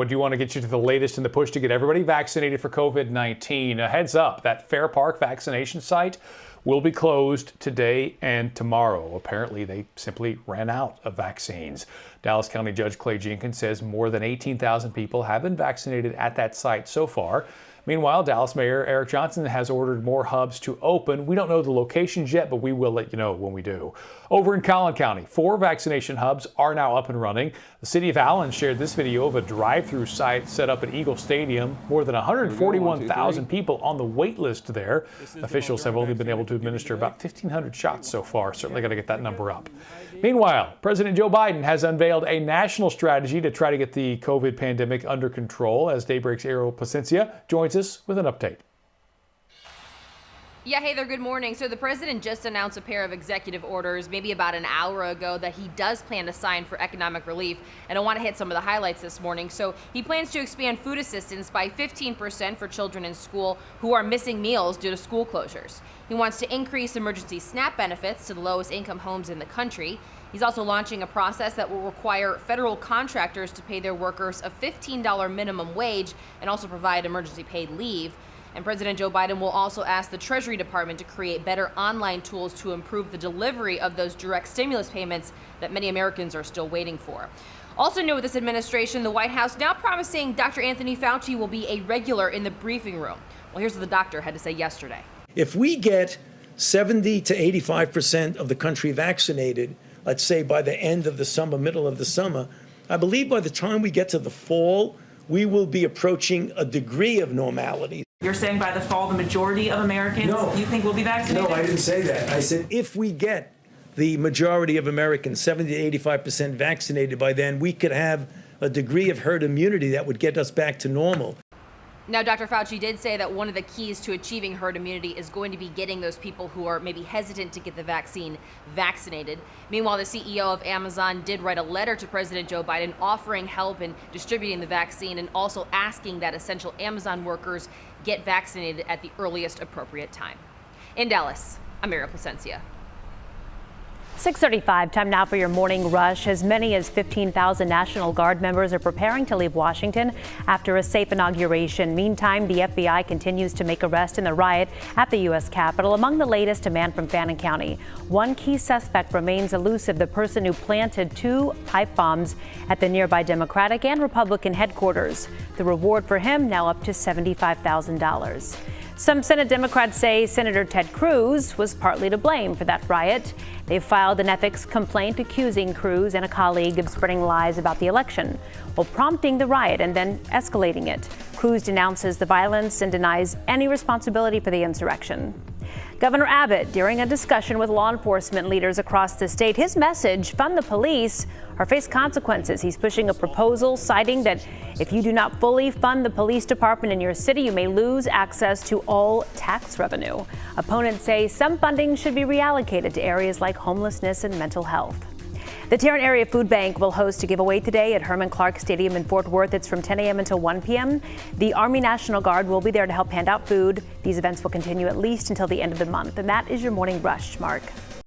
What do you want to get you to the latest in the push to get everybody vaccinated for COVID-19? A heads up, that Fair Park vaccination site will be closed today and tomorrow. Apparently, they simply ran out of vaccines. Dallas County Judge Clay Jenkins says more than 18,000 people have been vaccinated at that site so far. Meanwhile, Dallas Mayor Eric Johnson has ordered more hubs to open. We don't know the locations yet, but we will let you know when we do. Over in Collin County, 4 vaccination hubs are now up and running. The city of Allen shared this video of a drive-through site set up at Eagle Stadium. More than 141,000 people on the wait list there. Officials have only been able to administer about 1,500 shots so far. Certainly got to get that number up. Meanwhile, President Joe Biden has unveiled a national strategy to try to get the COVID pandemic under control. As Daybreak's Ariel Placencia joins us with an update. Yeah, hey there, good morning. So the president just announced a pair of executive orders maybe about an hour ago that he does plan to sign for economic relief. And I want to hit some of the highlights this morning. So he plans to expand food assistance by 15% for children in school who are missing meals due to school closures. He wants to increase emergency SNAP benefits to the lowest income homes in the country. He's also launching a process that will require federal contractors to pay their workers a $15 minimum wage and also provide emergency paid leave. And President Joe Biden will also ask the Treasury Department to create better online tools to improve the delivery of those direct stimulus payments that many Americans are still waiting for. Also new with this administration, the White House now promising Dr. Anthony Fauci will be a regular in the briefing room. Well, here's what the doctor had to say yesterday. If we get 70 to 85% of the country vaccinated, let's say by the end of the summer, middle of the summer, I believe by the time we get to the fall, we will be approaching a degree of normality. You're saying by the fall, the majority of Americans you think will be vaccinated? No, I didn't say that. I said if we get the majority of Americans, 70 to 85% vaccinated by then, we could have a degree of herd immunity that would get us back to normal. Now, Dr. Fauci did say that one of the keys to achieving herd immunity is going to be getting those people who are maybe hesitant to get the vaccine vaccinated. Meanwhile, the CEO of Amazon did write a letter to President Joe Biden offering help in distributing the vaccine and also asking that essential Amazon workers get vaccinated at the earliest appropriate time. In Dallas, I'm Ariel Placencia. 6:35, time now for your morning rush. As many as 15,000 National Guard members are preparing to leave Washington after a safe inauguration. Meantime, the FBI continues to make arrests in the riot at the U.S. Capitol. Among the latest, a man from Fannin County. One key suspect remains elusive, the person who planted 2 pipe bombs at the nearby Democratic and Republican headquarters. The reward for him now up to $75,000. Some Senate Democrats say Senator Ted Cruz was partly to blame for that riot. They filed an ethics complaint accusing Cruz and a colleague of spreading lies about the election, while prompting the riot and then escalating it. Cruz denounces the violence and denies any responsibility for the insurrection. Governor Abbott, during a discussion with law enforcement leaders across the state, his message, fund the police or face consequences. He's pushing a proposal citing that if you do not fully fund the police department in your city, you may lose access to all tax revenue. Opponents say some funding should be reallocated to areas like homelessness and mental health. The Tarrant Area Food Bank will host a giveaway today at Herman Clark Stadium in Fort Worth. It's from 10 a.m. until 1 p.m. The Army National Guard will be there to help hand out food. These events will continue at least until the end of the month. And that is your morning rush, Mark.